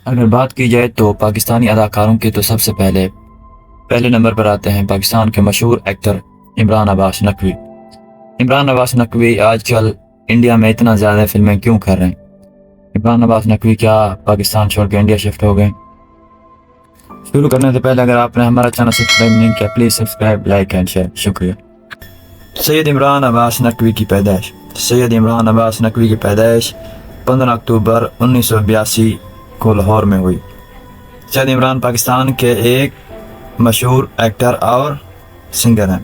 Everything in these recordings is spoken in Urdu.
اگر بات کی جائے تو پاکستانی اداکاروں کے تو سب سے پہلے نمبر پر آتے ہیں پاکستان کے مشہور ایکٹر عمران عباس نقوی۔ عمران عباس نقوی آج کل انڈیا میں اتنا زیادہ فلمیں کیوں کر رہے ہیں؟ عمران عباس نقوی کیا پاکستان چھوڑ کے انڈیا شفٹ ہو گئے؟ شروع کرنے سے پہلے اگر آپ نے ہمارا چینل سبسکرائب نہیں کیا please subscribe, like and share, شکریہ۔ سید عمران عباس نقوی کی پیدائش۔ سید عمران عباس نقوی کی پیدائش 15 اکتوبر 1982 کو لاہور میں ہوئی۔ سید عمران پاکستان کے ایک مشہور ایکٹر اور سنگر ہیں۔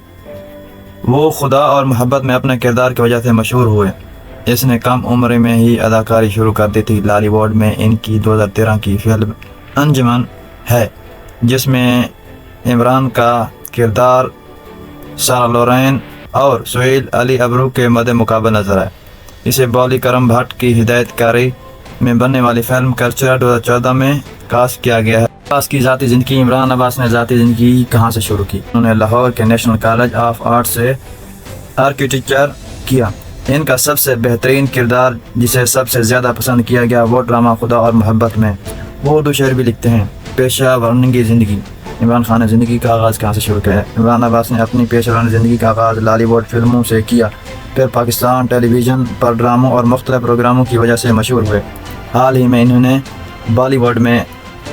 وہ خدا اور محبت میں اپنے کردار کی وجہ سے مشہور ہوئے۔ اس نے کم عمر میں ہی اداکاری شروع کر دی تھی۔ لالی ووڈ میں ان کی 2013 کی فلم انجمن ہے جس میں عمران کا کردار سارہ لورین اور سہیل علی ابرو کے مد مقابل نظر آئے۔ اسے بالی کرم بھٹ کی ہدایت کاری میں بننے والی فلم کلچر 2014 میں کاسٹ کیا گیا ہے۔ عباس کی ذاتی زندگی۔ عمران عباس نے ذاتی زندگی کہاں سے شروع کی؟ انہوں نے لاہور کے نیشنل کالج آف آرٹ سے آرکیٹیکچر کیا۔ ان کا سب سے بہترین کردار جسے سب سے زیادہ پسند کیا گیا وہ ڈرامہ خدا اور محبت میں۔ وہ اردو شعر بھی لکھتے ہیں۔ پیشہ ورانگی زندگی۔ عمران خان نے زندگی کا آغاز کہاں سے شروع کیا؟ عمران عباس نے اپنی پیشہ ورانہ زندگی کا آغاز لالی ووڈ فلموں سے کیا، پھر پاکستان ٹیلی ویژن پر ڈراموں اور مختلف پروگراموں کی وجہ سے مشہور ہوئے۔ حال ہی میں انہوں نے بالی ووڈ میں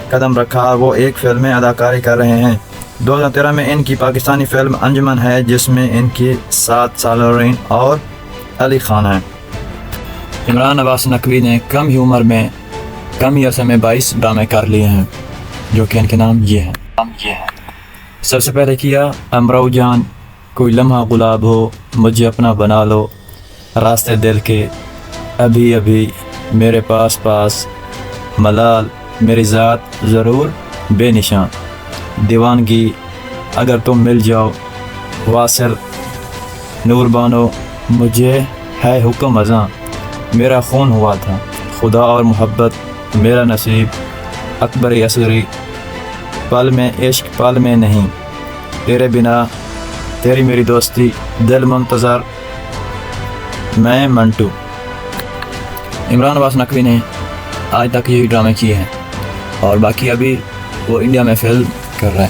قدم رکھا اور وہ ایک فلم میں اداکاری کر رہے ہیں۔ 2013 میں ان کی پاکستانی فلم انجمن ہے جس میں ان کے ساتھ سارہ لورین اور علی خان ہیں۔ عمران عباس نقوی نے کم ہی عرصے میں 22 ڈرامے کر لیے ہیں جو کہ ان کے نام یہ ہیں۔ سب سے پہلے کیا امراؤ جان، کوئی لمحہ گلاب ہو، مجھے اپنا بنا لو، راستے دل کے، ابھی ابھی، میرے پاس، ملال، میری ذات، ضرور، بے نشان، دیوانگی، اگر تم مل جاؤ، واصل، نور بانو، مجھے ہے حکم ازاں، میرا خون ہوا تھا، خدا اور محبت، میرا نصیب، اکبری اصغری، پل میں عشق پل میں نہیں، تیرے بنا، تیری میری دوستی، دل منتظر، میں منٹو۔ عمران عباس نقوی نے آج تک یہی ڈرامے کیے ہیں اور باقی ابھی وہ انڈیا میں فلم کر رہا ہے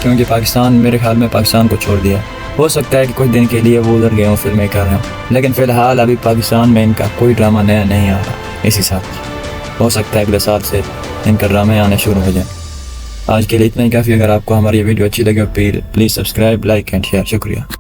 کیونکہ پاکستان، میرے خیال میں پاکستان کو چھوڑ دیا۔ ہو سکتا ہے کہ کچھ دن کے لیے وہ ادھر گئے ہوں، فلمیں کر رہے ہوں، لیکن فی الحال ابھی پاکستان میں ان کا کوئی ڈرامہ نیا نہیں آ رہا۔ اسی ساتھ ہو سکتا ہے اگلے سال سے ان کا ڈرامے آنے شروع ہو جائیں۔ آج کے لیے اتنا ہی کافی۔ اگر آپ کو ہماری یہ ویڈیو اچھی لگے please subscribe, like and share, شکریہ۔